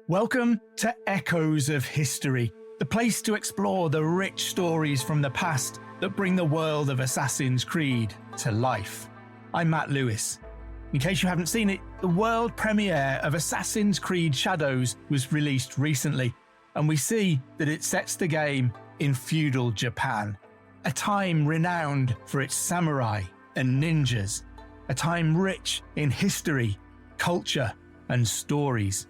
Welcome to Echoes of History, the place to explore the rich stories from the past that bring the world of Assassin's Creed to life. I'm Matt Lewis. In case you haven't seen it, the world premiere of Assassin's Creed Shadows was released recently, and we see that it sets the game in feudal Japan, a time renowned for its samurai and ninjas, a time rich in history, culture, and stories.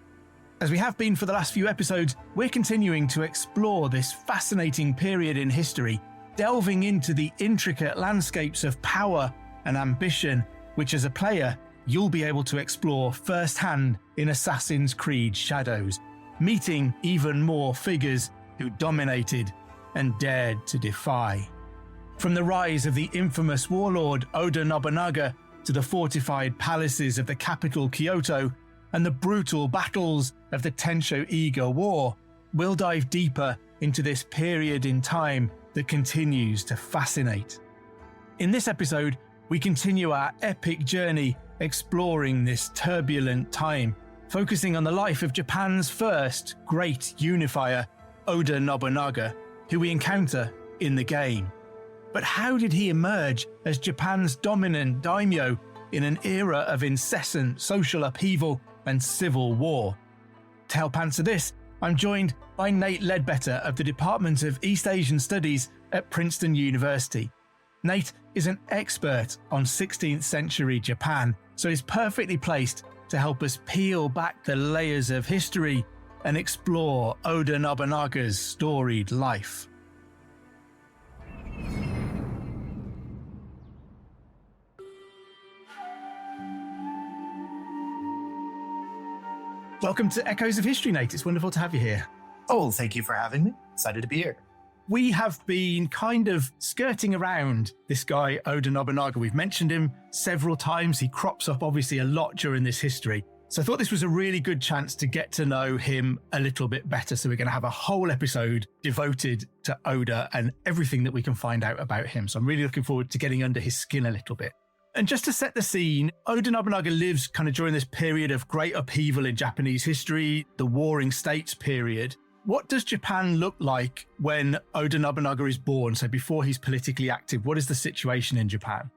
As we have been for the last few episodes, we're continuing to explore this fascinating period in history, delving into the intricate landscapes of power and ambition, which as a player, you'll be able to explore firsthand in Assassin's Creed Shadows, meeting even more figures who dominated and dared to defy. From the rise of the infamous warlord Oda Nobunaga to the fortified palaces of the capital Kyoto, and the brutal battles of the Tensho-Iga War, we'll dive deeper into this period in time that continues to fascinate. In this episode, we continue our epic journey exploring this turbulent time, focusing on the life of Japan's first Great Unifier, Oda Nobunaga, who we encounter in the game. But how did he emerge as Japan's dominant daimyo in an era of incessant social upheaval and civil war? To help answer this, I'm joined by Nate Ledbetter of the Department of East Asian Studies at Princeton University. Nate is an expert on 16th century Japan, so he's perfectly placed to help us peel back the layers of history and explore Oda Nobunaga's storied life. Welcome to Echoes of History, Nate. It's wonderful to have you here. Oh, thank you for having me. Excited to be here. We have been kind of skirting around this guy, Oda Nobunaga. We've mentioned him several times. He crops up obviously a lot during this history. So I thought this was a really good chance to get to know him a little bit better. So we're going to have a whole episode devoted to Oda and everything that we can find out about him. So I'm really looking forward to getting under his skin a little bit. And just to set the scene, Oda Nobunaga lives kind of during this period of great upheaval in Japanese history, the Warring States period. What does Japan look like when Oda Nobunaga is born? So before he's politically active, what is the situation in Japan?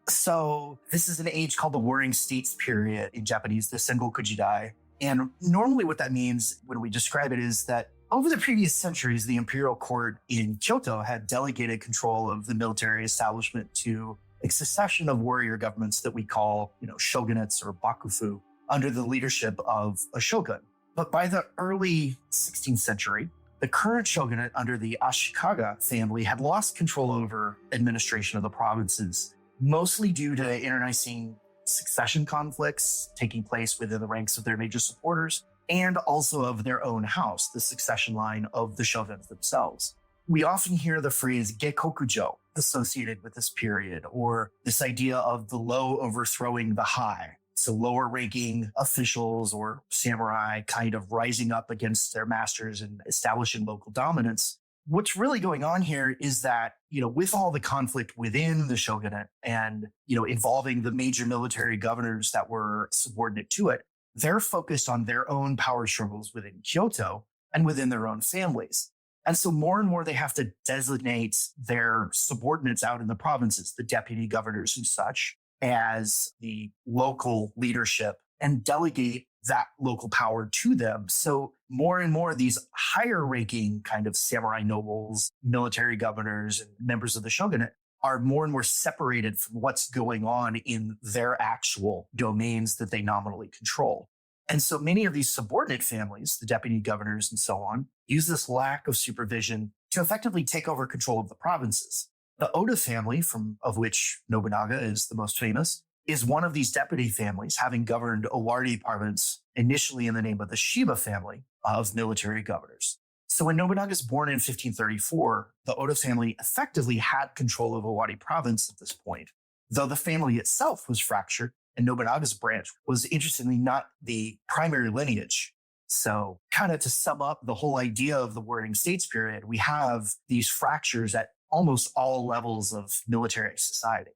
So this is an age called the Warring States period in Japanese, the Sengoku Jidai. And normally what that means when we describe it is that over the previous centuries, the imperial court in Kyoto had delegated control of the military establishment to a succession of warrior governments that we call, shogunates or bakufu, under the leadership of a shogun. But by the early 16th century, the current shogunate under the Ashikaga family had lost control over administration of the provinces, mostly due to internecine succession conflicts taking place within the ranks of their major supporters, and also of their own house, the succession line of the shoguns themselves. We often hear the phrase gekokujo associated with this period, or this idea of the low overthrowing the high. So lower ranking officials or samurai kind of rising up against their masters and establishing local dominance. What's really going on here is that, with all the conflict within the shogunate and, involving the major military governors that were subordinate to it, they're focused on their own power struggles within Kyoto and within their own families. And so more and more they have to designate their subordinates out in the provinces, the deputy governors and such, as the local leadership and delegate that local power to them. So more and more these higher ranking kind of samurai nobles, military governors, and members of the shogunate are more and more separated from what's going on in their actual domains that they nominally control. And so many of these subordinate families, the deputy governors and so on, use this lack of supervision to effectively take over control of the provinces. The Oda family, of which Nobunaga is the most famous, is one of these deputy families, having governed Owari province initially in the name of the Shiba family of military governors. So when Nobunaga is born in 1534, the Oda family effectively had control of Owari province at this point, though the family itself was fractured and Nobunaga's branch was interestingly not the primary lineage. So kind of to sum up the whole idea of the Warring States period, we have these fractures at almost all levels of military society.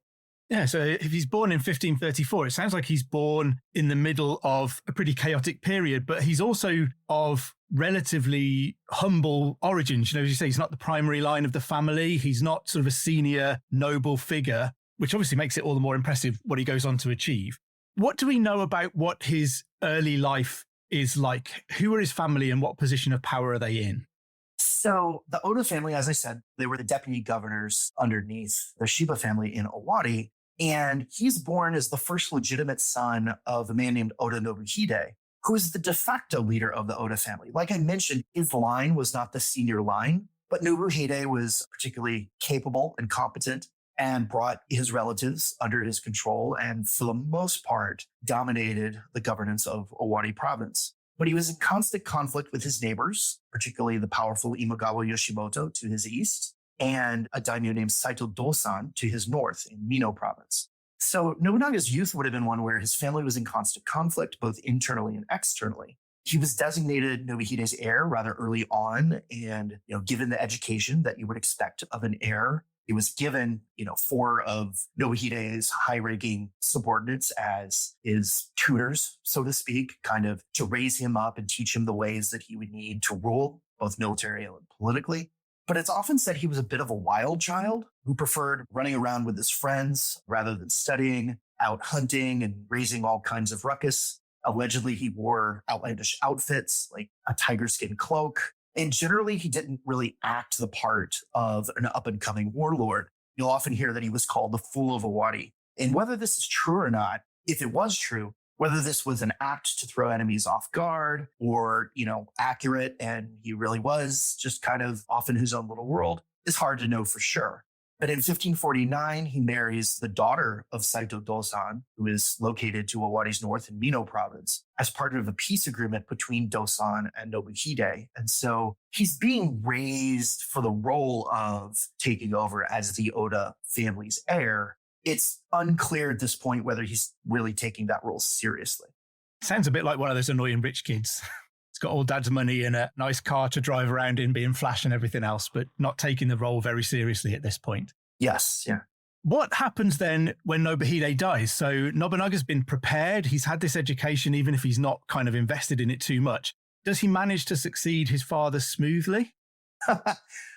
Yeah, so if he's born in 1534, it sounds like he's born in the middle of a pretty chaotic period, but he's also of relatively humble origins. As you say, he's not the primary line of the family. He's not sort of a senior noble figure, which obviously makes it all the more impressive what he goes on to achieve. What do we know about what his early life is like? Who are his family and what position of power are they in? So the Oda family, as I said, they were the deputy governors underneath the Shiba family in Owari. And he's born as the first legitimate son of a man named Oda Nobuhide, who is the de facto leader of the Oda family. Like I mentioned, his line was not the senior line, but Nobuhide was particularly capable and competent and brought his relatives under his control and, for the most part, dominated the governance of Owari province. But he was in constant conflict with his neighbors, particularly the powerful Imagawa Yoshimoto to his east, and a daimyo named Saito Dosan to his north in Mino province. So Nobunaga's youth would have been one where his family was in constant conflict, both internally and externally. He was designated Nobuhide's heir rather early on, and given the education that you would expect of an heir, he was given, 4 of Nobuhide's high-ranking subordinates as his tutors, so to speak, kind of to raise him up and teach him the ways that he would need to rule, both military and politically. But it's often said he was a bit of a wild child who preferred running around with his friends rather than studying, out hunting and raising all kinds of ruckus. Allegedly, he wore outlandish outfits like a tiger skin cloak. And generally, he didn't really act the part of an up-and-coming warlord. You'll often hear that he was called the Fool of Owari. And whether this is true or not, if it was true, whether this was an act to throw enemies off guard or, accurate and he really was just kind of off in his own little world, is hard to know for sure. But in 1549, he marries the daughter of Saito Dosan, who is located to Owari's north in Mino province, as part of a peace agreement between Dosan and Nobuhide. And so he's being raised for the role of taking over as the Oda family's heir. It's unclear at this point whether he's really taking that role seriously. Sounds a bit like one of those annoying rich kids. He's got all dad's money and a nice car to drive around in, being flash and everything else, but not taking the role very seriously at this point. Yes, yeah. What happens then when Nobuhide dies? So Nobunaga's been prepared. He's had this education, even if he's not kind of invested in it too much. Does he manage to succeed his father smoothly?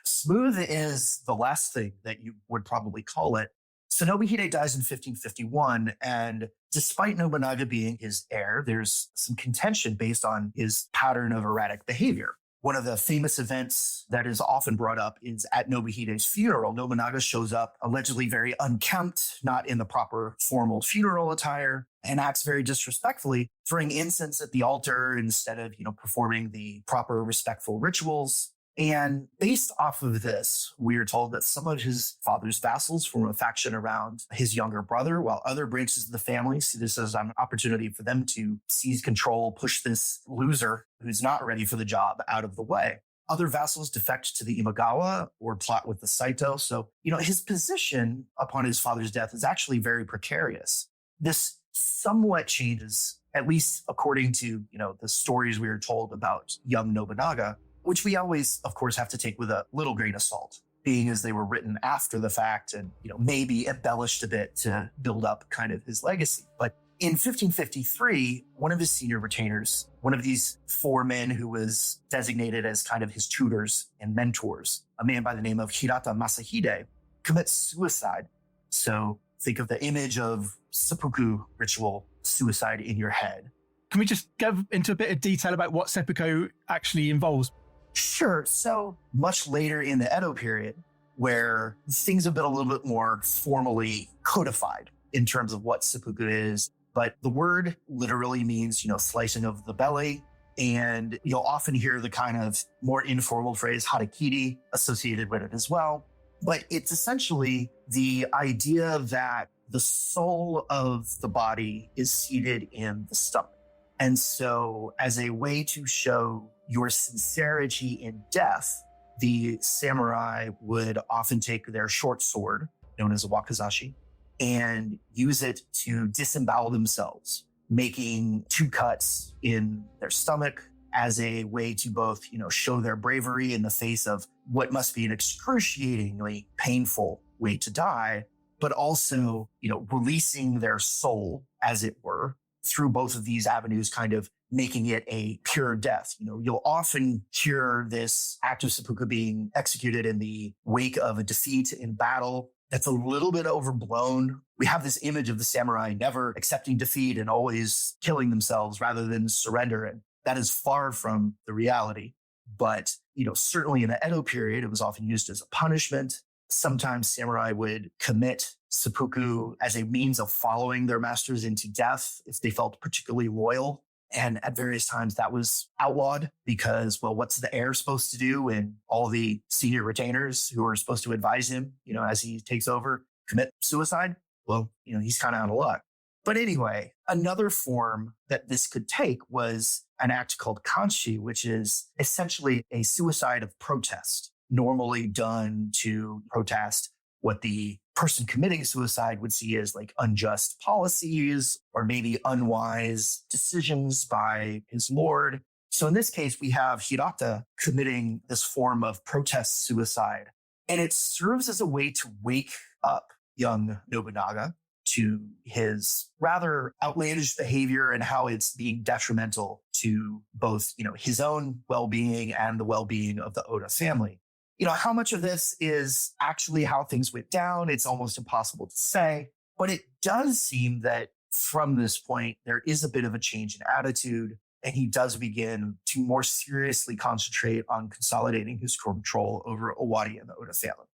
Smooth is the last thing that you would probably call it. So Nobuhide dies in 1551, and despite Nobunaga being his heir, there's some contention based on his pattern of erratic behavior. One of the famous events that is often brought up is at Nobuhide's funeral. Nobunaga shows up allegedly very unkempt, not in the proper formal funeral attire, and acts very disrespectfully, throwing incense at the altar instead of, performing the proper respectful rituals. And based off of this, we are told that some of his father's vassals form a faction around his younger brother, while other branches of the family see this as an opportunity for them to seize control, push this loser who's not ready for the job out of the way. Other vassals defect to the Imagawa or plot with the Saito. So, his position upon his father's death is actually very precarious. This somewhat changes, at least according to, the stories we are told about young Nobunaga, which we always, of course, have to take with a little grain of salt, being as they were written after the fact and, maybe embellished a bit to build up kind of his legacy. But in 1553, one of his senior retainers, one of these 4 men who was designated as kind of his tutors and mentors, a man by the name of Hirata Masahide, commits suicide. So think of the image of seppuku ritual suicide in your head. Can we just go into a bit of detail about what seppuku actually involves? Sure. So much later in the Edo period, where things have been a little bit more formally codified in terms of what seppuku is, but the word literally means, slicing of the belly. And you'll often hear the kind of more informal phrase harakiri associated with it as well. But it's essentially the idea that the soul of the body is seated in the stomach. And so as a way to show your sincerity in death, the samurai would often take their short sword, known as a wakizashi, and use it to disembowel themselves, making 2 cuts in their stomach as a way to both, show their bravery in the face of what must be an excruciatingly painful way to die, but also, releasing their soul, as it were, through both of these avenues, kind of making it a pure death. You'll often hear this act of seppuku being executed in the wake of a defeat in battle. That's a little bit overblown. We have this image of the samurai never accepting defeat and always killing themselves rather than surrender. And that is far from the reality. But, certainly in the Edo period, it was often used as a punishment. Sometimes samurai would commit seppuku as a means of following their masters into death if they felt particularly loyal. And at various times that was outlawed because, well, what's the heir supposed to do? And all the senior retainers who are supposed to advise him, as he takes over, commit suicide. Well, he's kind of out of luck. But anyway, another form that this could take was an act called kanshi, which is essentially a suicide of protest, normally done to protest what the person committing suicide would see as like unjust policies or maybe unwise decisions by his lord. So in this case, we have Hirata committing this form of protest suicide. And it serves as a way to wake up young Nobunaga to his rather outlandish behavior and how it's being detrimental to both, his own well-being and the well-being of the Oda family. How much of this is actually how things went down? It's almost impossible to say, but it does seem that from this point, there is a bit of a change in attitude, and he does begin to more seriously concentrate on consolidating his control over Owari and the Oda family.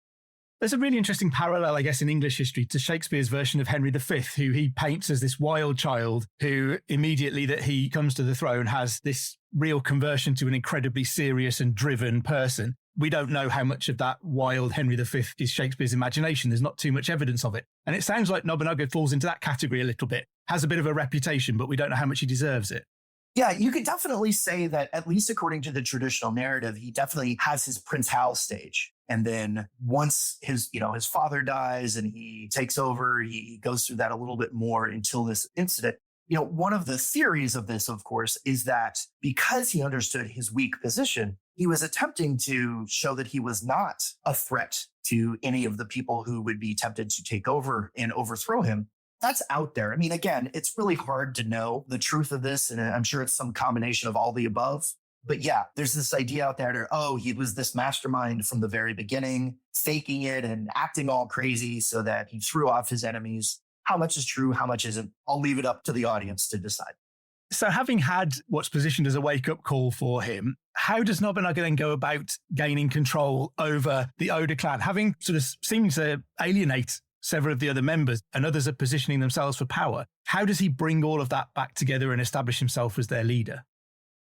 There's a really interesting parallel, I guess, in English history to Shakespeare's version of Henry V, who he paints as this wild child who immediately that he comes to the throne has this real conversion to an incredibly serious and driven person. We don't know how much of that wild Henry V is Shakespeare's imagination. There's not too much evidence of it. And it sounds like Nobunaga falls into that category a little bit, has a bit of a reputation, but we don't know how much he deserves it. Yeah, you could definitely say that, at least according to the traditional narrative, he definitely has his Prince Hal stage. And then once his father dies and he takes over, he goes through that a little bit more until this incident. One of the theories of this, of course, is that because he understood his weak position, he was attempting to show that he was not a threat to any of the people who would be tempted to take over and overthrow him. That's out there. I mean, again, it's really hard to know the truth of this, and I'm sure it's some combination of all the above. But yeah, there's this idea out there that, he was this mastermind from the very beginning, faking it and acting all crazy so that he threw off his enemies. How much is true? How much isn't? I'll leave it up to the audience to decide. So having had what's positioned as a wake-up call for him, how does Nobunaga then go about gaining control over the Oda clan, having sort of seeming to alienate several of the other members and others are positioning themselves for power? How does he bring all of that back together and establish himself as their leader?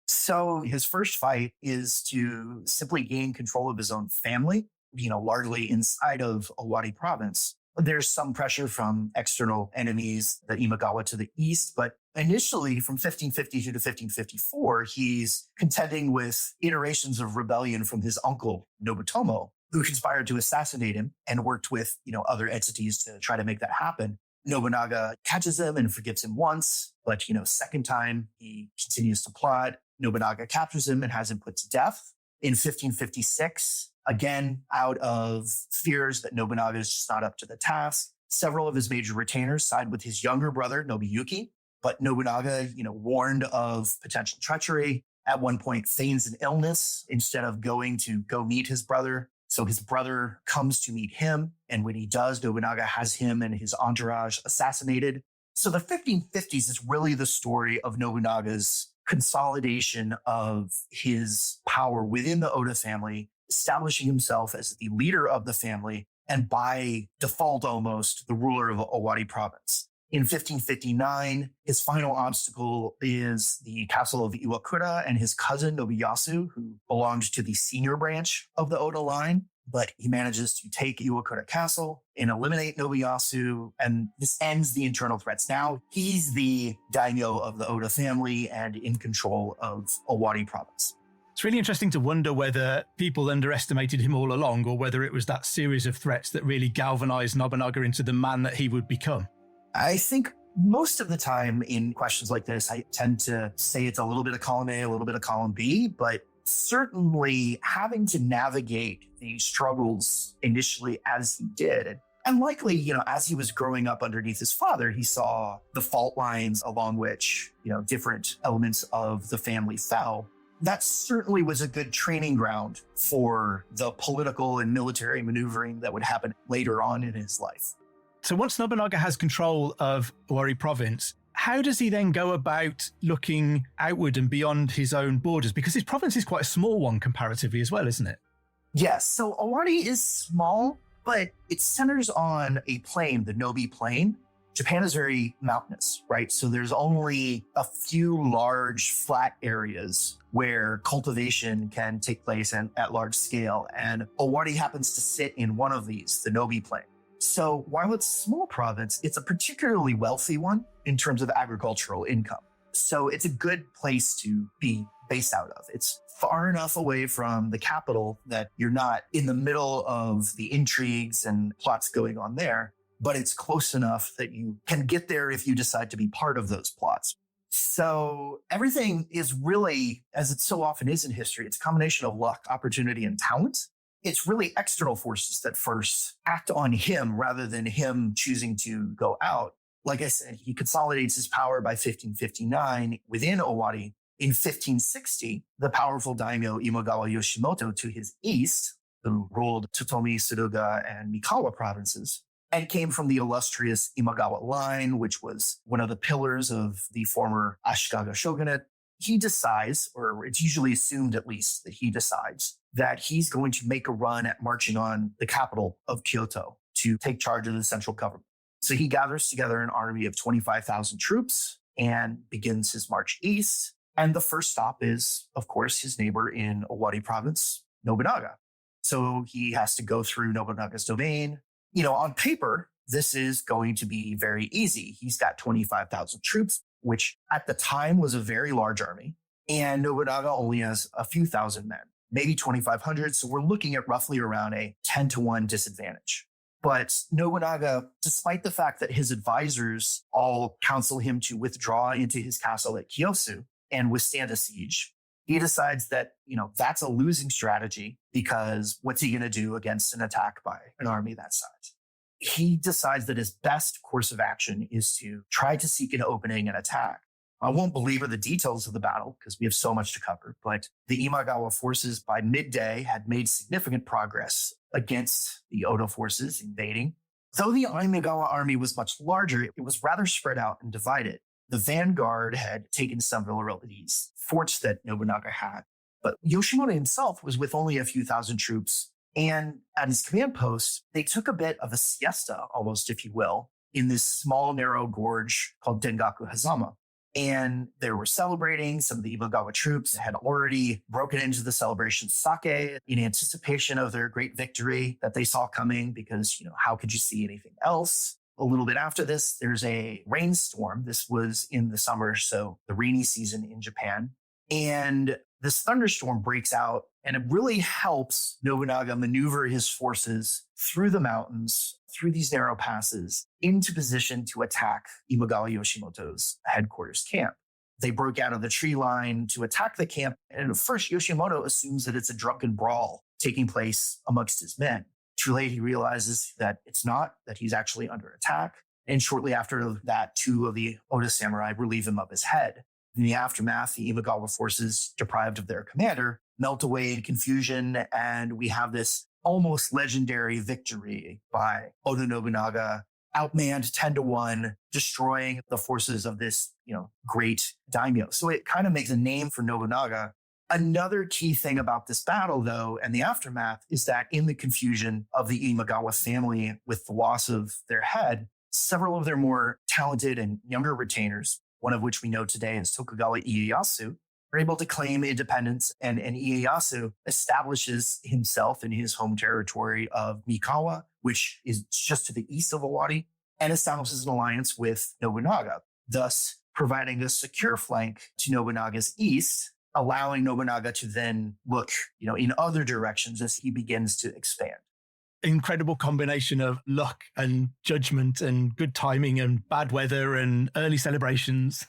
So his first fight is to simply gain control of his own family, largely inside of Owari province. There's some pressure from external enemies, the Imagawa to the east, but initially from 1552 to 1554, he's contending with iterations of rebellion from his uncle, Nobutomo, who conspired to assassinate him and worked with, other entities to try to make that happen. Nobunaga catches him and forgives him once, but, second time he continues to plot. Nobunaga captures him and has him put to death. In 1556, again, out of fears that Nobunaga is just not up to the task, several of his major retainers side with his younger brother, Nobuyuki, but Nobunaga, warned of potential treachery, at one point feigns an illness instead of going to go meet his brother. So his brother comes to meet him, and when he does, Nobunaga has him and his entourage assassinated. So the 1550s is really the story of Nobunaga's consolidation of his power within the Oda family, establishing himself as the leader of the family, and by default almost the ruler of Owari province. In 1559, his final obstacle is the castle of Iwakura and his cousin Nobuyasu, who belonged to the senior branch of the Oda line. But he manages to take Iwakura Castle and eliminate Nobuyasu, and this ends the internal threats. Now he's the daimyo of the Oda family and in control of Owari province. It's really interesting to wonder whether people underestimated him all along, or whether it was that series of threats that really galvanized Nobunaga into the man that he would become. I think most of the time in questions like this, I tend to say it's a little bit of column A, a little bit of column B, but certainly having to navigate the struggles initially as he did, and And likely, as he was growing up underneath his father, he saw the fault lines along which, different elements of the family fell. That certainly was a good training ground for the political and military maneuvering that would happen later on in his life. So once Nobunaga has control of Owari province, how does he then go about looking outward and beyond his own borders? Because his province is quite a small one comparatively as well, isn't it? Yes, so Owari is small, but it centers on a plain, the Nobi Plain. Japan is very mountainous, right? So there's only a few large flat areas where cultivation can take place and at large scale. And Owari happens to sit in one of these, the Nobi Plain. So while it's a small province, it's a particularly wealthy one in terms of agricultural income. So it's a good place to be based out of. It's far enough away from the capital that you're not in the middle of the intrigues and plots going on there, but it's close enough that you can get there if you decide to be part of those plots. So everything is really, as it so often is in history, it's a combination of luck, opportunity, and talent. It's really external forces that first act on him rather than him choosing to go out. Like I said, he consolidates his power by 1559 within Owari. In 1560, the powerful daimyo Imagawa Yoshimoto to his east, who ruled Totomi, Suruga, and Mikawa provinces, and came from the illustrious Imagawa line, which was one of the pillars of the former Ashikaga shogunate, he decides, or it's usually assumed at least that he decides, that he's going to make a run at marching on the capital of Kyoto to take charge of the central government. So he gathers together an army of 25,000 troops and begins his march east. And the first stop is, of course, his neighbor in Owari province, Nobunaga. So he has to go through Nobunaga's domain. On paper, this is going to be very easy. He's got 25,000 troops, which at the time was a very large army. And Nobunaga only has a few thousand men, maybe 2,500. So we're looking at roughly around a 10-1 disadvantage. But Nobunaga, despite the fact that his advisors all counsel him to withdraw into his castle at Kiyosu and withstand a siege, he decides that, that's a losing strategy because what's he going to do against an attack by an army that size? He decides that his best course of action is to try to seek an opening and attack. I won't belabor the details of the battle because we have so much to cover, but the Imagawa forces by midday had made significant progress against the Oda forces invading. Though the Imagawa army was much larger, it was rather spread out and divided. The vanguard had taken several of these forts that Nobunaga had, but Yoshimoto himself was with only a few thousand troops. And at his command post, they took a bit of a siesta, almost, if you will, in this small, narrow gorge called Dengaku Hazama. And they were celebrating. Some of the Imagawa troops had already broken into the celebration sake in anticipation of their great victory that they saw coming because, how could you see anything else? A little bit after this, there's a rainstorm. This was in the summer, so the rainy season in Japan. And this thunderstorm breaks out, and it really helps Nobunaga maneuver his forces through the mountains, through these narrow passes, into position to attack Imagawa Yoshimoto's headquarters camp. They broke out of the tree line to attack the camp, and at first Yoshimoto assumes that it's a drunken brawl taking place amongst his men. Too late, he realizes that it's not, that he's actually under attack. And shortly after that, two of the Oda samurai relieve him of his head. In the aftermath, the Imagawa forces, deprived of their commander, melt away in confusion, and we have this almost legendary victory by Oda Nobunaga, outmanned 10-1, destroying the forces of this, great daimyo. So it kind of makes a name for Nobunaga. Another key thing about this battle, though, and the aftermath, is that in the confusion of the Imagawa family with the loss of their head, several of their more talented and younger retainers, one of which we know today is Tokugawa Ieyasu, are able to claim independence, and Ieyasu establishes himself in his home territory of Mikawa, which is just to the east of Owari, and establishes an alliance with Nobunaga, thus providing a secure flank to Nobunaga's east, allowing Nobunaga to then look, in other directions as he begins to expand. Incredible combination of luck and judgment and good timing and bad weather and early celebrations.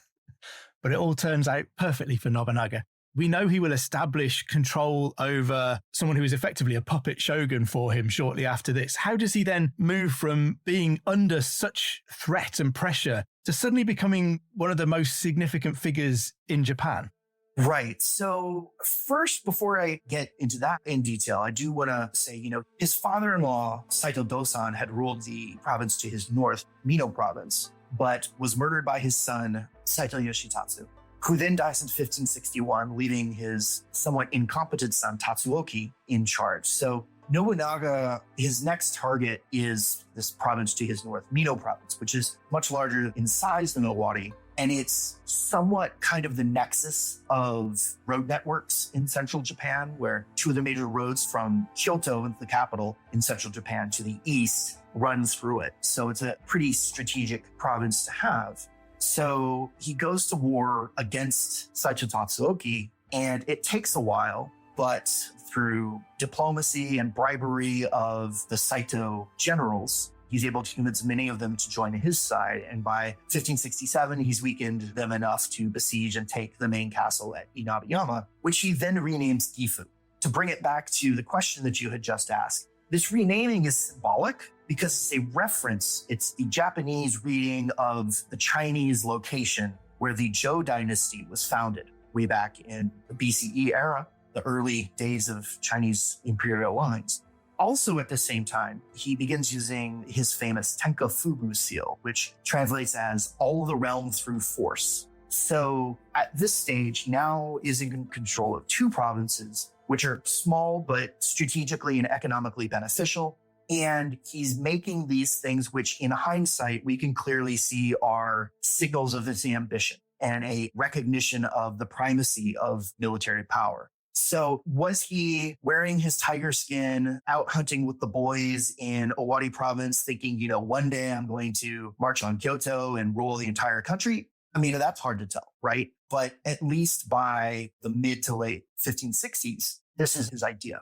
But it all turns out perfectly for Nobunaga. We know he will establish control over someone who is effectively a puppet shogun for him shortly after this. How does he then move from being under such threat and pressure to suddenly becoming one of the most significant figures in Japan? Right. So first, before I get into that in detail, I do want to say, his father-in-law, Saito Dosan, had ruled the province to his north, Mino province, but was murdered by his son, Saito Yoshitatsu, who then dies in 1561, leaving his somewhat incompetent son, Tatsuoki, in charge. So Nobunaga, his next target is this province to his north, Mino province, which is much larger in size than Owari. And it's somewhat kind of the nexus of road networks in central Japan, where two of the major roads from Kyoto, the capital in central Japan, to the east run through it. So it's a pretty strategic province to have. So he goes to war against Saito Tatsuoki, and it takes a while, but through diplomacy and bribery of the Saito generals, he's able to convince many of them to join his side. And by 1567, he's weakened them enough to besiege and take the main castle at Inabiyama, which he then renames Gifu. To bring it back to the question that you had just asked, this renaming is symbolic because it's a reference. It's the Japanese reading of the Chinese location where the Zhou dynasty was founded way back in the BCE era, the early days of Chinese imperial lines. Also at the same time, he begins using his famous Tenkafubu seal, which translates as all the realm through force. So at this stage, he now is in control of two provinces, which are small but strategically and economically beneficial. And he's making these things, which in hindsight, we can clearly see are signals of his ambition and a recognition of the primacy of military power. So was he wearing his tiger skin, out hunting with the boys in Owari province, thinking, one day I'm going to march on Kyoto and rule the entire country? I mean, that's hard to tell, right? But at least by the mid to late 1560s, this is his idea.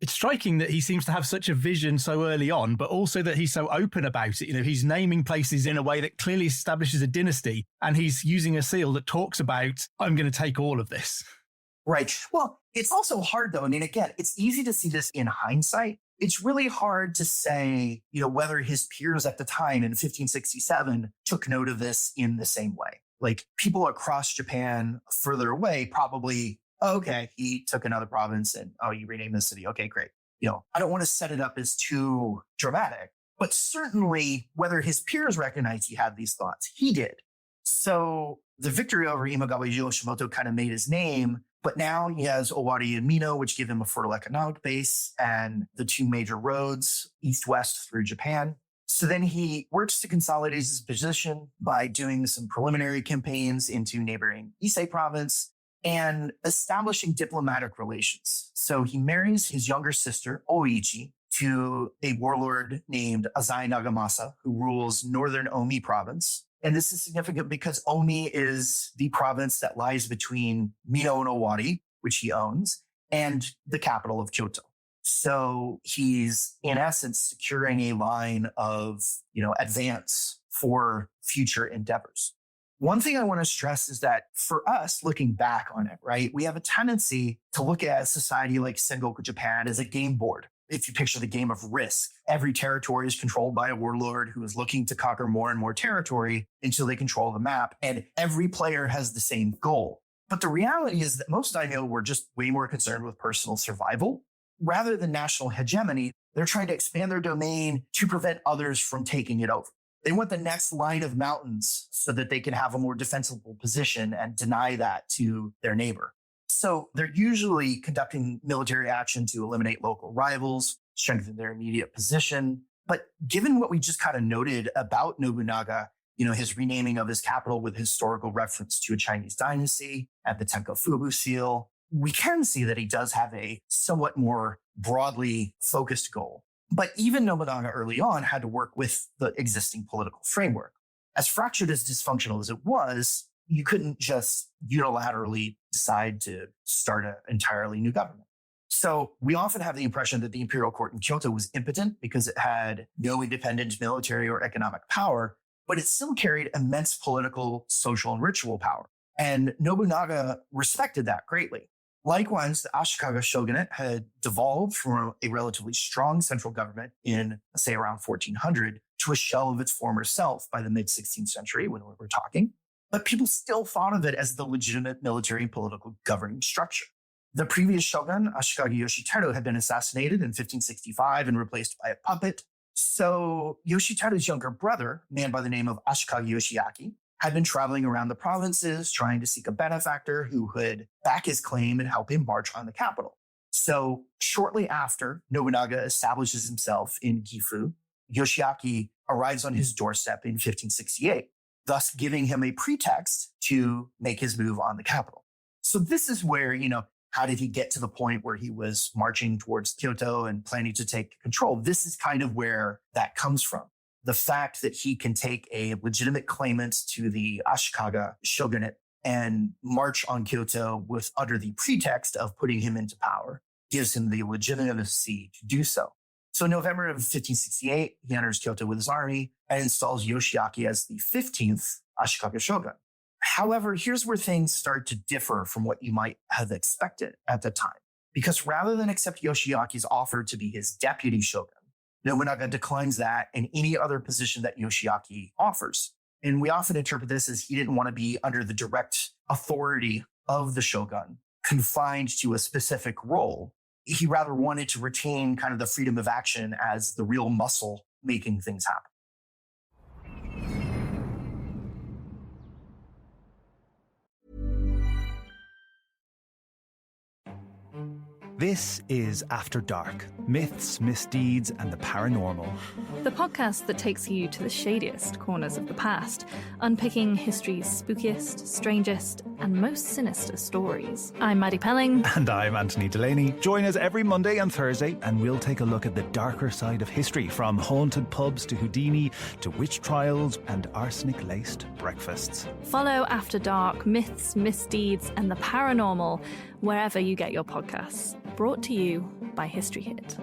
It's striking that he seems to have such a vision so early on, but also that he's so open about it. He's naming places in a way that clearly establishes a dynasty, and he's using a seal that talks about, I'm going to take all of this. Right. Well, it's also hard, though. I mean, again, it's easy to see this in hindsight. It's really hard to say, whether his peers at the time in 1567 took note of this in the same way. Like people across Japan further away probably, okay, he took another province and, you renamed the city. Okay, great. I don't want to set it up as too dramatic, but certainly whether his peers recognized he had these thoughts, he did. So the victory over Imagawa Yoshimoto kind of made his name. But now he has Owari and Mino, which give him a fertile economic base, and the two major roads, east-west through Japan. So then he works to consolidate his position by doing some preliminary campaigns into neighboring Ise province and establishing diplomatic relations. So he marries his younger sister, Oichi, to a warlord named Azai Nagamasa, who rules northern Omi province. And this is significant because Omi is the province that lies between Mino and Owari, which he owns, and the capital of Kyoto. So he's, in essence, securing a line of, advance for future endeavors. One thing I want to stress is that for us, looking back on it, right, we have a tendency to look at a society like Sengoku Japan as a game board. If you picture the game of Risk, every territory is controlled by a warlord who is looking to conquer more and more territory until they control the map, and every player has the same goal. But the reality is that most daimyo were just way more concerned with personal survival. Rather than national hegemony, they're trying to expand their domain to prevent others from taking it over. They want the next line of mountains so that they can have a more defensible position and deny that to their neighbor. So they're usually conducting military action to eliminate local rivals, strengthen their immediate position. But given what we just kind of noted about Nobunaga, his renaming of his capital with historical reference to a Chinese dynasty and the Tenkafubu seal, we can see that he does have a somewhat more broadly focused goal. But even Nobunaga early on had to work with the existing political framework. As fractured as dysfunctional as it was, you couldn't just unilaterally decide to start an entirely new government. So we often have the impression that the imperial court in Kyoto was impotent because it had no independent military or economic power, but it still carried immense political, social, and ritual power. And Nobunaga respected that greatly. Likewise, the Ashikaga shogunate had devolved from a relatively strong central government in, say, around 1400 to a shell of its former self by the mid-16th century when we're talking. But people still thought of it as the legitimate military and political governing structure. The previous shogun, Ashikaga Yoshiteru, had been assassinated in 1565 and replaced by a puppet. So Yoshiteru's younger brother, a man by the name of Ashikaga Yoshiaki, had been traveling around the provinces trying to seek a benefactor who would back his claim and help him march on the capital. So shortly after Nobunaga establishes himself in Gifu, Yoshiaki arrives on his doorstep in 1568, thus giving him a pretext to make his move on the capital. So this is where, how did he get to the point where he was marching towards Kyoto and planning to take control? This is kind of where that comes from. The fact that he can take a legitimate claimant to the Ashikaga shogunate and march on Kyoto under the pretext of putting him into power gives him the legitimacy to do so. So in November of 1568, he enters Kyoto with his army and installs Yoshiaki as the 15th Ashikaga shogun. However, here's where things start to differ from what you might have expected at the time. Because rather than accept Yoshiaki's offer to be his deputy shogun, Nobunaga declines that and any other position that Yoshiaki offers. And we often interpret this as he didn't want to be under the direct authority of the shogun, confined to a specific role. He rather wanted to retain kind of the freedom of action as the real muscle making things happen. This is After Dark, Myths, Misdeeds, and the Paranormal. The podcast that takes you to the shadiest corners of the past, unpicking history's spookiest, strangest, and most sinister stories. I'm Maddie Pelling. And I'm Anthony Delaney. Join us every Monday and Thursday, and we'll take a look at the darker side of history, from haunted pubs to Houdini, to witch trials and arsenic-laced breakfasts. Follow After Dark, Myths, Misdeeds, and the Paranormal wherever you get your podcasts. Brought to you by History Hit.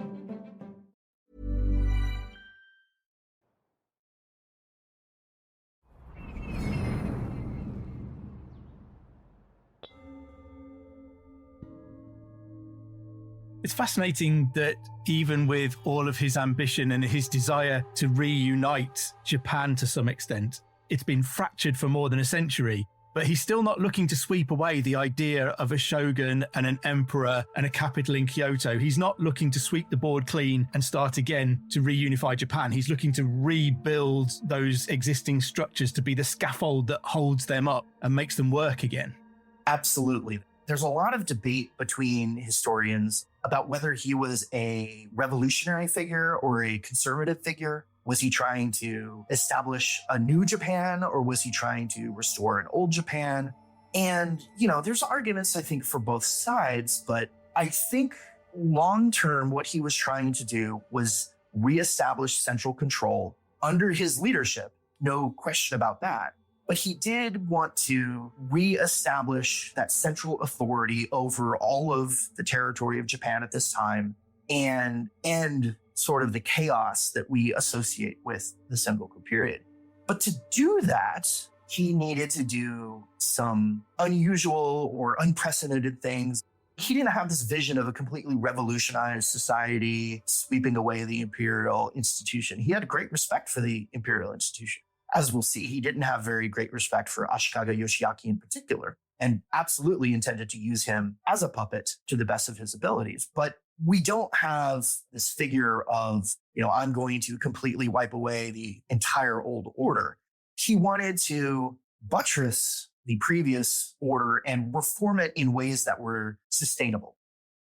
It's fascinating that even with all of his ambition and his desire to reunite Japan to some extent, it's been fractured for more than a century. But he's still not looking to sweep away the idea of a shogun and an emperor and a capital in Kyoto. He's not looking to sweep the board clean and start again to reunify Japan. He's looking to rebuild those existing structures to be the scaffold that holds them up and makes them work again. Absolutely. There's a lot of debate between historians about whether he was a revolutionary figure or a conservative figure. Was he trying to establish a new Japan, or was he trying to restore an old Japan? And, there's arguments, I think, for both sides, but I think long-term, what he was trying to do was reestablish central control under his leadership. No question about that. But he did want to reestablish that central authority over all of the territory of Japan at this time and end sort of the chaos that we associate with the Sengoku period. But to do that, he needed to do some unusual or unprecedented things. He didn't have this vision of a completely revolutionized society sweeping away the imperial institution. He had great respect for the imperial institution. As we'll see, he didn't have very great respect for Ashikaga Yoshiaki in particular, and absolutely intended to use him as a puppet to the best of his abilities. But we don't have this figure of, I'm going to completely wipe away the entire old order. He wanted to buttress the previous order and reform it in ways that were sustainable.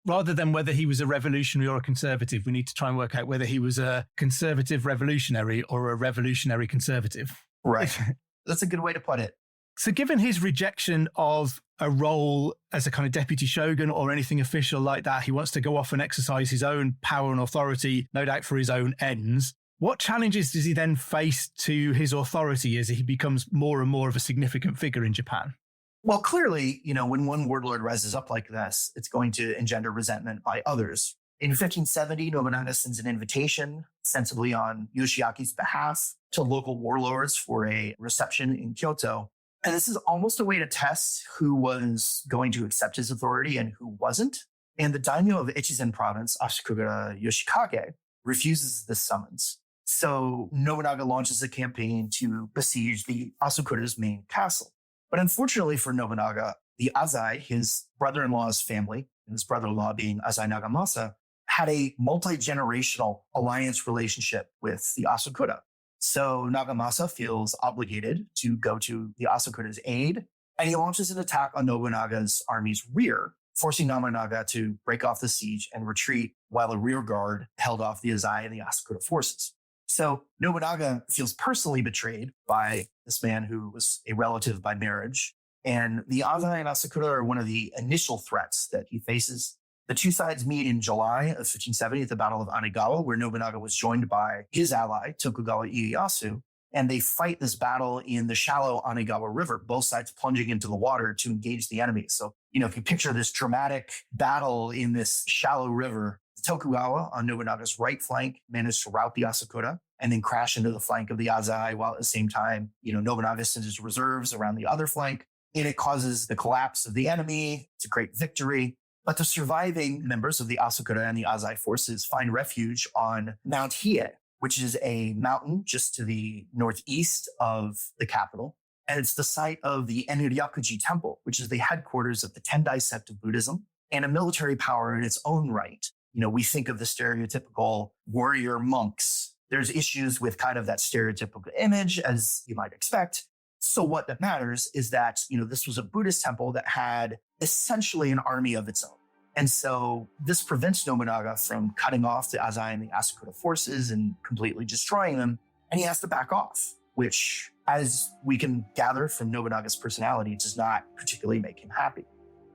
Rather than whether he was a revolutionary or a conservative, we need to try and work out whether he was a conservative revolutionary or a revolutionary conservative. Right. That's a good way to put it. So given his rejection of a role as a kind of deputy shogun or anything official like that, he wants to go off and exercise his own power and authority, no doubt for his own ends. What challenges does he then face to his authority as he becomes more and more of a significant figure in Japan? Well, clearly, when one warlord rises up like this, it's going to engender resentment by others. In 1570, Nobunaga sends an invitation, sensibly on Yoshiaki's behalf, to local warlords for a reception in Kyoto. And this is almost a way to test who was going to accept his authority and who wasn't. And the daimyo of Echizen province, Asakura Yoshikage, refuses this summons. So Nobunaga launches a campaign to besiege the Asakura's main castle. But unfortunately for Nobunaga, the Azai, his brother-in-law's family, and his brother-in-law being Azai Nagamasa, had a multi-generational alliance relationship with the Asakura. So Nagamasa feels obligated to go to the Asakura's aid, and he launches an attack on Nobunaga's army's rear, forcing Nobunaga to break off the siege and retreat while the rear guard held off the Azai and the Asakura forces. So Nobunaga feels personally betrayed by this man who was a relative by marriage, and the Azai and Asakura are one of the initial threats that he faces. The two sides meet in July of 1570 at the Battle of Anigawa, where Nobunaga was joined by his ally, Tokugawa Ieyasu, and they fight this battle in the shallow Anigawa River, both sides plunging into the water to engage the enemy. So, if you picture this dramatic battle in this shallow river, Tokugawa on Nobunaga's right flank managed to rout the Asakura and then crash into the flank of the Azai, while at the same time, Nobunaga sends his reserves around the other flank, and it causes the collapse of the enemy. It's a great victory. But the surviving members of the Asakura and the Azai forces find refuge on Mount Hiei, which is a mountain just to the northeast of the capital. And it's the site of the Enryakuji Temple, which is the headquarters of the Tendai sect of Buddhism and a military power in its own right. We think of the stereotypical warrior monks. There's issues with kind of that stereotypical image, as you might expect. So what that matters is that, this was a Buddhist temple that had essentially an army of its own. And so this prevents Nobunaga from cutting off the Azai and the Asakura forces and completely destroying them. And he has to back off, which, as we can gather from Nobunaga's personality, does not particularly make him happy.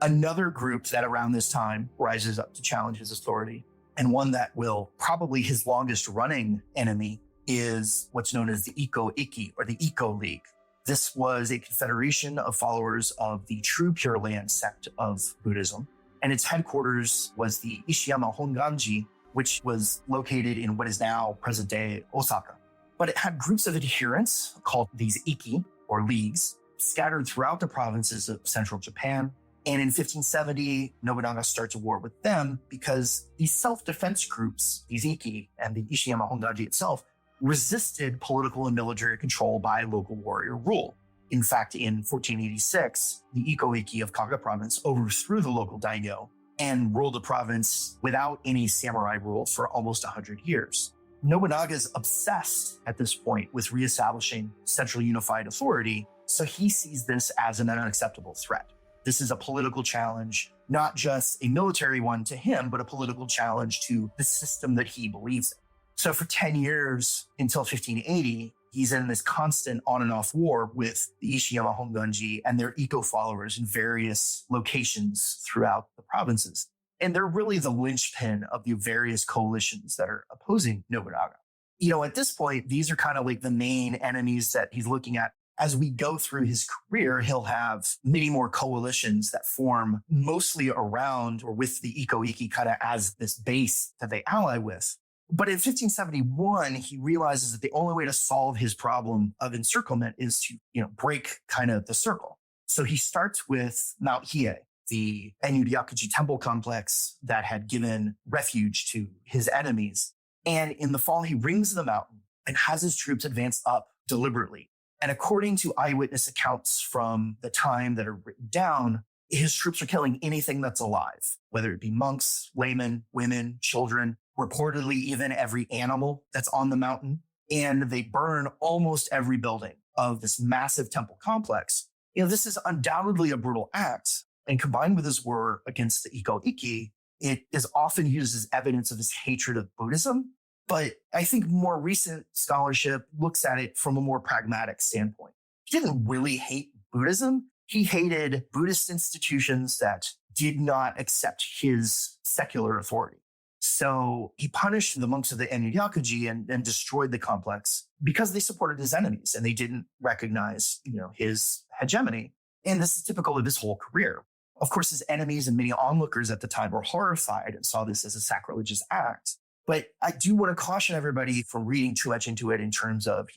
Another group that around this time rises up to challenge his authority, and one that will probably his longest running enemy, is what's known as the Ikko Ikki, or the Ikko League. This was a confederation of followers of the true Pure Land sect of Buddhism, and its headquarters was the Ishiyama Honganji, which was located in what is now present-day Osaka. But it had groups of adherents called these Ikki, or leagues, scattered throughout the provinces of central Japan. And in 1570, Nobunaga starts a war with them because these self-defense groups, these Ikki and the Ishiyama Honganji itself, resisted political and military control by local warrior rule. In fact, in 1486, the Ikko Ikki of Kaga province overthrew the local daimyo and ruled the province without any samurai rule for almost 100 years. Nobunaga is obsessed at this point with reestablishing central unified authority, so he sees this as an unacceptable threat. This is a political challenge, not just a military one to him, but a political challenge to the system that he believes in. So for 10 years until 1580, he's in this constant on and off war with the Ishiyama Honganji and their Ikko followers in various locations throughout the provinces. And they're really the linchpin of the various coalitions that are opposing Nobunaga. At this point, these are kind of like the main enemies that he's looking at. As we go through his career, he'll have many more coalitions that form mostly around or with the Ikko Ikki kind of as this base that they ally with. But in 1571, he realizes that the only way to solve his problem of encirclement is to, break kind of the circle. So he starts with Mount Hiei, the Enryakuji temple complex that had given refuge to his enemies. And in the fall, he rings the mountain and has his troops advance up deliberately. And according to eyewitness accounts from the time that are written down, his troops are killing anything that's alive, whether it be monks, laymen, women, children, reportedly even every animal that's on the mountain. And they burn almost every building of this massive temple complex. This is undoubtedly a brutal act. And combined with his war against the Ikko Ikki, it is often used as evidence of his hatred of Buddhism. But I think more recent scholarship looks at it from a more pragmatic standpoint. He didn't really hate Buddhism. He hated Buddhist institutions that did not accept his secular authority. So he punished the monks of the Enryakuji and destroyed the complex because they supported his enemies and they didn't recognize, his hegemony. And this is typical of his whole career. Of course, his enemies and many onlookers at the time were horrified and saw this as a sacrilegious act. But I do want to caution everybody from reading too much into it in terms of,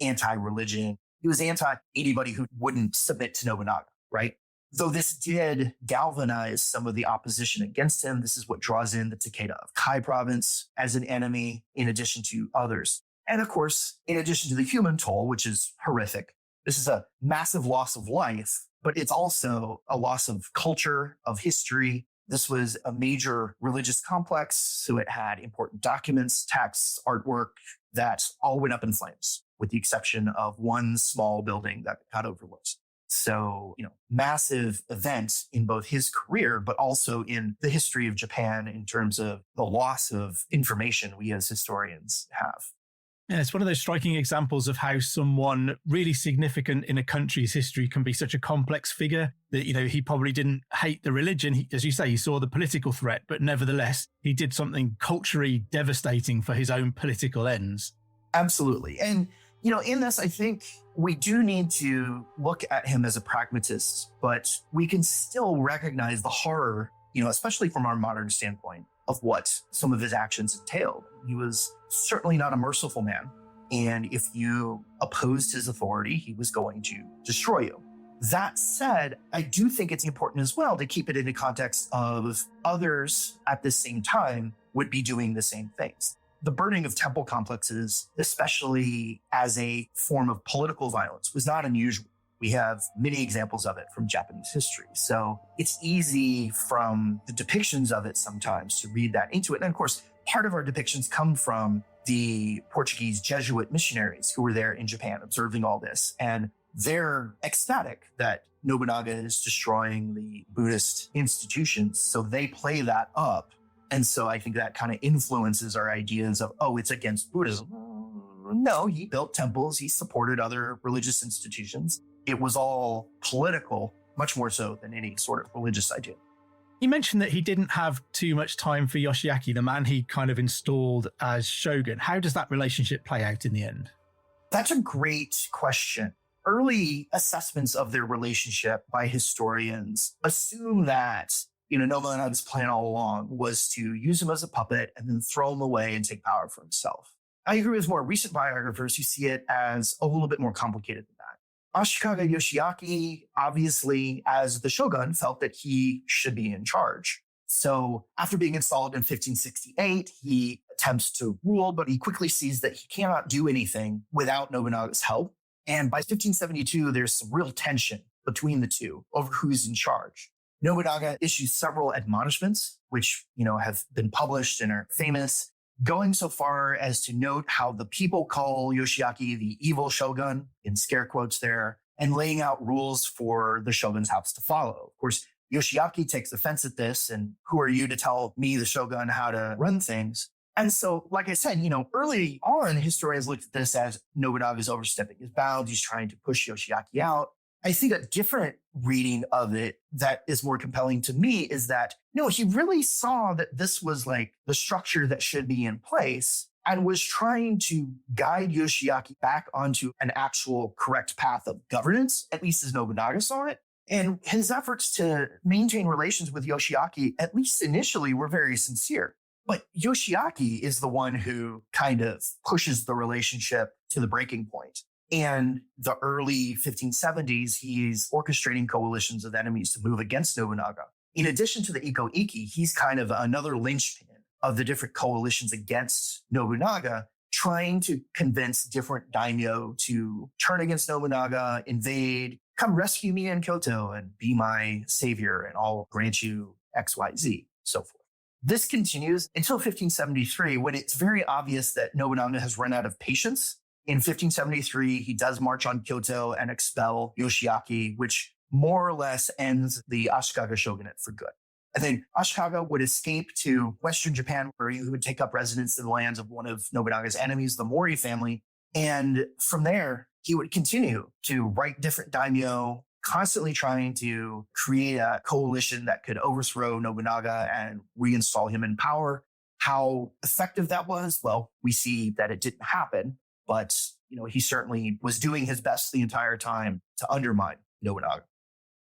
anti-religion. He was anti anybody who wouldn't submit to Nobunaga, right? Though this did galvanize some of the opposition against him. This is what draws in the Takeda of Kai province as an enemy, in addition to others. And of course, in addition to the human toll, which is horrific, this is a massive loss of life, but it's also a loss of culture, of history. This was a major religious complex, so it had important documents, texts, artwork that all went up in flames, with the exception of one small building that got overlooked. So, massive event in both his career, but also in the history of Japan in terms of the loss of information we as historians have. Yeah, it's one of those striking examples of how someone really significant in a country's history can be such a complex figure that, he probably didn't hate the religion. As you say, he saw the political threat, but nevertheless, he did something culturally devastating for his own political ends. Absolutely. And, in this, I think we do need to look at him as a pragmatist, but we can still recognize the horror, especially from our modern standpoint, of what some of his actions entailed. He was certainly not a merciful man. And if you opposed his authority, he was going to destroy you. That said, I do think it's important as well to keep it in the context of others at the same time would be doing the same things. The burning of temple complexes, especially as a form of political violence, was not unusual. We have many examples of it from Japanese history. So it's easy from the depictions of it sometimes to read that into it. And of course, part of our depictions come from the Portuguese Jesuit missionaries who were there in Japan observing all this. And they're ecstatic that Nobunaga is destroying the Buddhist institutions. So they play that up. And so I think that kind of influences our ideas of, it's against Buddhism. No, he built temples. He supported other religious institutions. It was all political, much more so than any sort of religious idea. You mentioned that he didn't have too much time for Yoshiaki, the man he kind of installed as shogun. How does that relationship play out in the end? That's a great question. Early assessments of their relationship by historians assume that, Nobunaga's plan all along was to use him as a puppet and then throw him away and take power for himself. I agree with more recent biographers who see it as a little bit more complicated than that. Ashikaga Yoshiaki, obviously, as the shogun, felt that he should be in charge. So after being installed in 1568, he attempts to rule, but he quickly sees that he cannot do anything without Nobunaga's help. And by 1572, there's some real tension between the two over who's in charge. Nobunaga issues several admonishments, which, have been published and are famous, going so far as to note how the people call Yoshiaki the evil shogun, in scare quotes there, and laying out rules for the shogun's house to follow. Of course, Yoshiaki takes offense at this, and who are you to tell me, the shogun, how to run things? And so, like I said, early on, historians looked at this as Nobunaga's overstepping his bounds. He's trying to push Yoshiaki out. I think a different reading of it that is more compelling to me is that, no, he really saw that this was like the structure that should be in place and was trying to guide Yoshiaki back onto an actual correct path of governance, at least as Nobunaga saw it. And his efforts to maintain relations with Yoshiaki, at least initially, were very sincere. But Yoshiaki is the one who kind of pushes the relationship to the breaking point. And the early 1570s, he's orchestrating coalitions of enemies to move against Nobunaga. In addition to the Iko Ikki, he's kind of another linchpin of the different coalitions against Nobunaga, trying to convince different daimyo to turn against Nobunaga, invade, come rescue me in Kyoto and be my savior, and I'll grant you X, Y, Z, so forth. This continues until 1573, when it's very obvious that Nobunaga has run out of patience. In 1573, he does march on Kyoto and expel Yoshiaki, which more or less ends the Ashikaga shogunate for good. And then Ashikaga would escape to Western Japan, where he would take up residence in the lands of one of Nobunaga's enemies, the Mori family. And from there, he would continue to write different daimyo, constantly trying to create a coalition that could overthrow Nobunaga and reinstall him in power. How effective that was, well, we see that it didn't happen. But, he certainly was doing his best the entire time to undermine Nobunaga.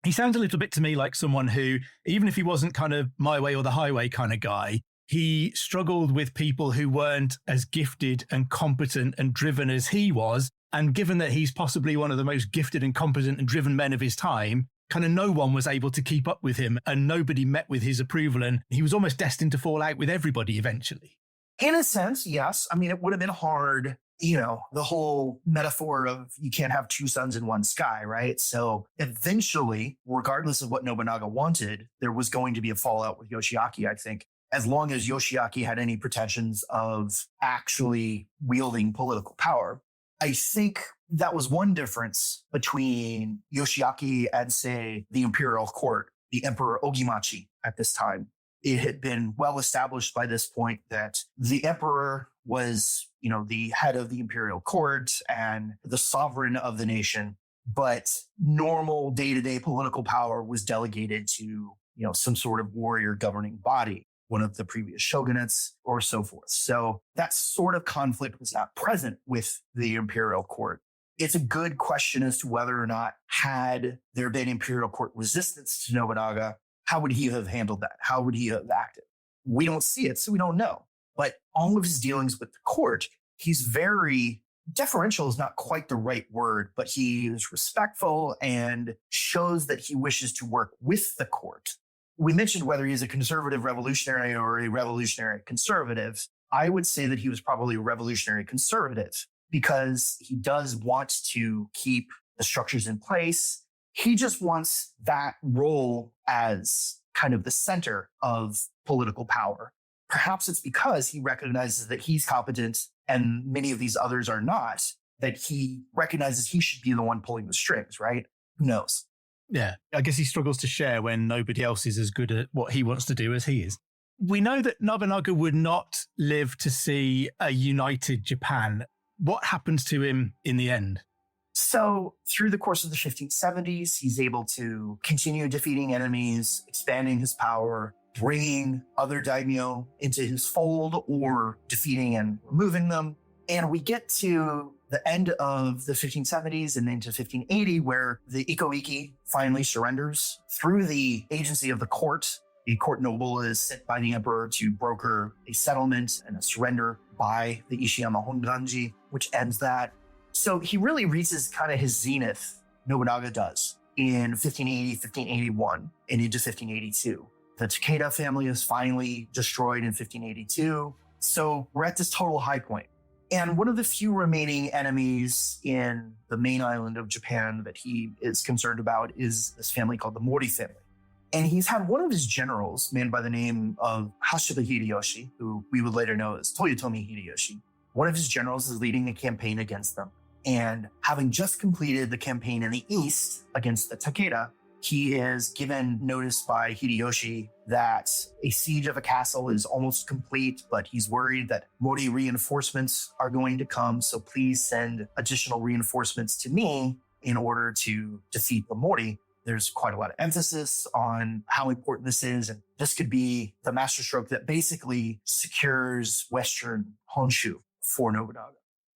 He sounds a little bit to me like someone who, even if he wasn't kind of my way or the highway kind of guy, he struggled with people who weren't as gifted and competent and driven as he was. And given that he's possibly one of the most gifted and competent and driven men of his time, kind of no one was able to keep up with him and nobody met with his approval. And he was almost destined to fall out with everybody eventually. In a sense, yes. I mean, it would have been hard, the whole metaphor of you can't have two suns in one sky, right? So eventually, regardless of what Nobunaga wanted, there was going to be a fallout with Yoshiaki, I think, as long as Yoshiaki had any pretensions of actually wielding political power. I think that was one difference between Yoshiaki and, say, the imperial court, the Emperor Ogimachi at this time. It had been well established by this point that the emperor was, the head of the imperial court and the sovereign of the nation, but normal day-to-day political power was delegated to, some sort of warrior governing body, one of the previous shogunates or so forth. So that sort of conflict was not present with the imperial court. It's a good question as to whether or not, had there been imperial court resistance to Nobunaga, how would he have handled that? How would he have acted? We don't see it, so we don't know. But all of his dealings with the court, he's very deferential is not quite the right word, but he is respectful and shows that he wishes to work with the court. We mentioned whether he's a conservative revolutionary or a revolutionary conservative. I would say that he was probably a revolutionary conservative because he does want to keep the structures in place. He just wants that role as kind of the center of political power. Perhaps it's because he recognizes that he's competent and many of these others are not, that he recognizes he should be the one pulling the strings, right? Who knows? Yeah, I guess he struggles to share when nobody else is as good at what he wants to do as he is. We know that Nobunaga would not live to see a united Japan. What happens to him in the end? So through the course of the 1570s, he's able to continue defeating enemies, expanding his power, bringing other daimyo into his fold or defeating and removing them. And we get to the end of the 1570s and into 1580, where the Ikki finally surrenders through the agency of the court. The court noble is sent by the emperor to broker a settlement and a surrender by the Ishiyama Honganji, which ends that. So he really reaches kind of his zenith, Nobunaga does, in 1580, 1581, and into 1582. The Takeda family is finally destroyed in 1582. So we're at this total high point. And one of the few remaining enemies in the main island of Japan that he is concerned about is this family called the Mori family. And he's had one of his generals, man by the name of Hashida Hideyoshi, who we would later know as Toyotomi Hideyoshi. One of his generals is leading a campaign against them. And having just completed the campaign in the east against the Takeda, he is given notice by Hideyoshi that a siege of a castle is almost complete, but he's worried that Mori reinforcements are going to come. So please send additional reinforcements to me in order to defeat the Mori. There's quite a lot of emphasis on how important this is. And this could be the masterstroke that basically secures Western Honshu for Nobunaga.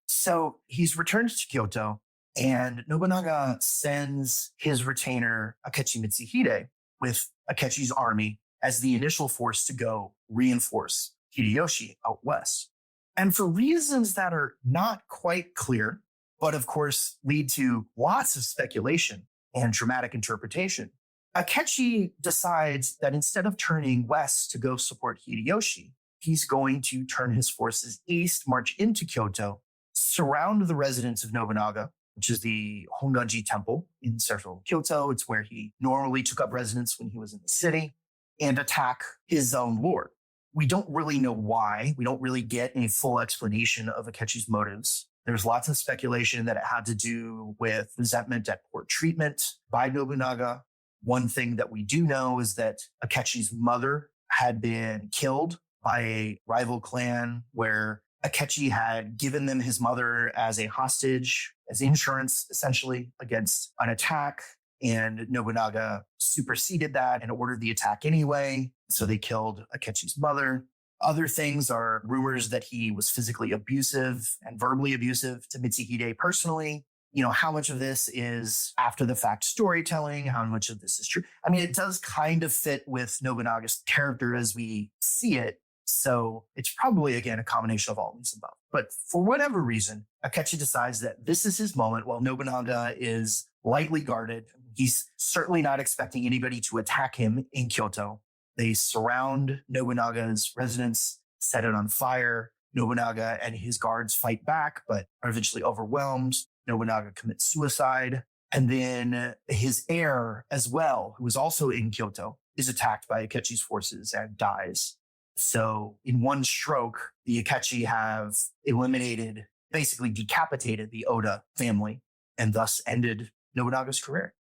So he's returned to Kyoto, and Nobunaga sends his retainer, Akechi Mitsuhide, with Akechi's army as the initial force to go reinforce Hideyoshi out west. And for reasons that are not quite clear, but of course lead to lots of speculation and dramatic interpretation, Akechi decides that instead of turning west to go support Hideyoshi, he's going to turn his forces east, march into Kyoto, surround the residence of Nobunaga, which is the Honganji Temple in central Kyoto. It's where he normally took up residence when he was in the city, and attack his own lord. We don't really know why. We don't really get a full explanation of Akechi's motives. There's lots of speculation that it had to do with resentment at poor treatment by Nobunaga. One thing that we do know is that Akechi's mother had been killed by a rival clan where Akechi had given them his mother as a hostage, as insurance, essentially, against an attack. And Nobunaga superseded that and ordered the attack anyway. So they killed Akechi's mother. Other things are rumors that he was physically abusive and verbally abusive to Mitsuhide personally. How much of this is after the fact storytelling? How much of this is true? I mean, it does kind of fit with Nobunaga's character as we see it. So it's probably, again, a combination of all these above. But for whatever reason, Akechi decides that this is his moment while Nobunaga is lightly guarded. He's certainly not expecting anybody to attack him in Kyoto. They surround Nobunaga's residence, set it on fire. Nobunaga and his guards fight back, but are eventually overwhelmed. Nobunaga commits suicide. And then his heir as well, who is also in Kyoto, is attacked by Akechi's forces and dies. So in one stroke, the Akechi have eliminated, basically decapitated the Oda family and thus ended Nobunaga's career.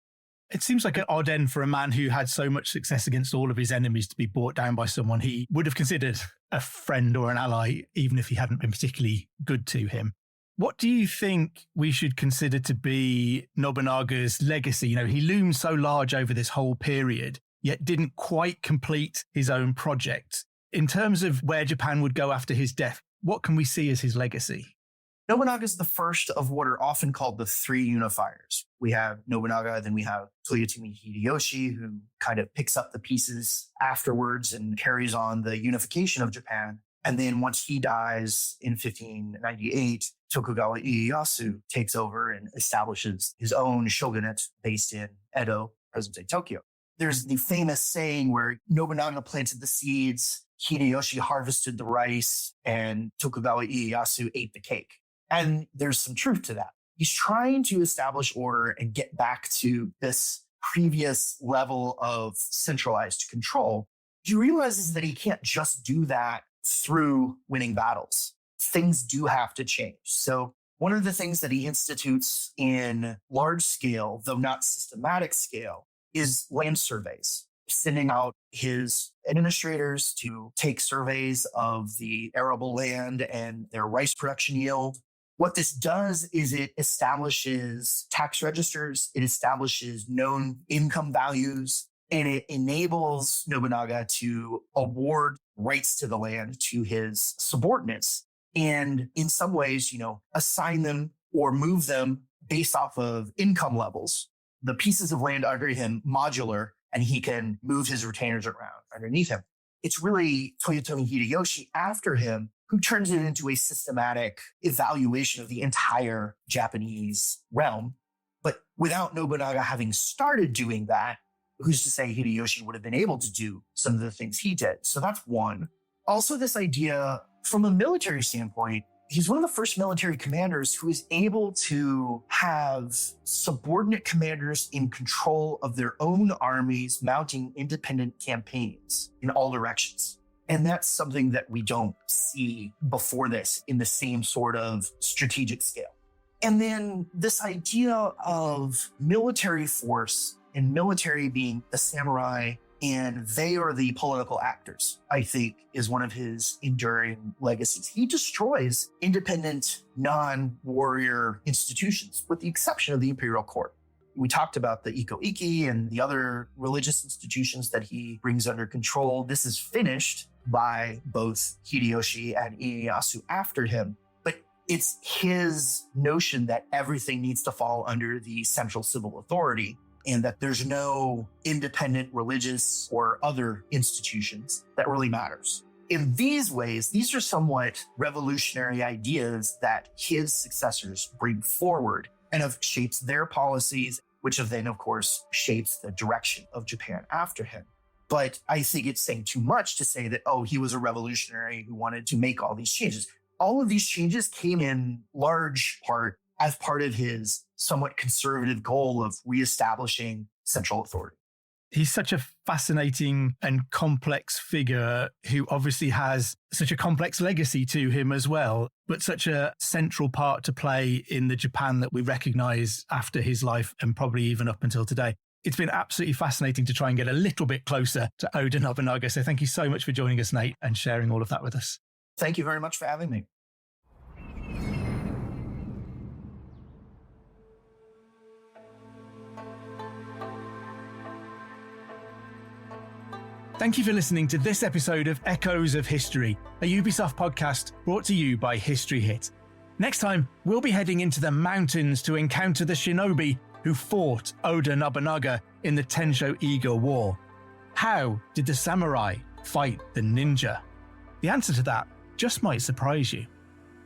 It seems like an odd end for a man who had so much success against all of his enemies to be brought down by someone he would have considered a friend or an ally, even if he hadn't been particularly good to him. What do you think we should consider to be Nobunaga's legacy? You know, he loomed so large over this whole period, yet didn't quite complete his own project. In terms of where Japan would go after his death, what can we see as his legacy? Nobunaga is the first of what are often called the three unifiers. We have Nobunaga, then we have Toyotomi Hideyoshi, who kind of picks up the pieces afterwards and carries on the unification of Japan. And then once he dies in 1598, Tokugawa Ieyasu takes over and establishes his own shogunate based in Edo, present-day Tokyo. There's the famous saying where Nobunaga planted the seeds, Hideyoshi harvested the rice, and Tokugawa Ieyasu ate the cake. And there's some truth to that. He's trying to establish order and get back to this previous level of centralized control. He realizes that he can't just do that through winning battles. Things do have to change. So one of the things that he institutes in large scale, though not systematic scale, is land surveys, sending out his administrators to take surveys of the arable land and their rice production yield. What this does is it establishes tax registers, it establishes known income values, and it enables Nobunaga to award rights to the land to his subordinates. And in some ways, assign them or move them based off of income levels. The pieces of land under him modular, and he can move his retainers around underneath him. It's really Toyotomi Hideyoshi after him who turns it into a systematic evaluation of the entire Japanese realm. But without Nobunaga having started doing that, who's to say Hideyoshi would have been able to do some of the things he did? So that's one. Also, this idea from a military standpoint, he's one of the first military commanders who is able to have subordinate commanders in control of their own armies, mounting independent campaigns in all directions. And that's something that we don't see before this in the same sort of strategic scale. And then this idea of military force and military being the samurai and they are the political actors, I think, is one of his enduring legacies. He destroys independent, non-warrior institutions, with the exception of the imperial court. We talked about the Ikki and the other religious institutions that he brings under control. This is finished by both Hideyoshi and Ieyasu after him. But it's his notion that everything needs to fall under the central civil authority and that there's no independent religious or other institutions that really matters. In these ways, these are somewhat revolutionary ideas that his successors bring forward and have shaped their policies, which have then, of course, shapes the direction of Japan after him. But I think it's saying too much to say that, he was a revolutionary who wanted to make all these changes. All of these changes came in large part as part of his somewhat conservative goal of reestablishing central authority. He's such a fascinating and complex figure who obviously has such a complex legacy to him as well, but such a central part to play in the Japan that we recognize after his life and probably even up until today. It's been absolutely fascinating to try and get a little bit closer to Oda Nobunaga. So thank you so much for joining us, Nate, and sharing all of that with us. Thank you very much for having me. Thank you for listening to this episode of Echoes of History, a Ubisoft podcast brought to you by History Hit. Next time, we'll be heading into the mountains to encounter the shinobi who fought Oda Nobunaga in the Tensho-Iga War. How did the samurai fight the ninja? The answer to that just might surprise you.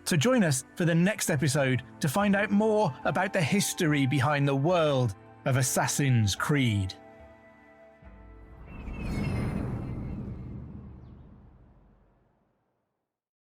So join us for the next episode to find out more about the history behind the world of Assassin's Creed.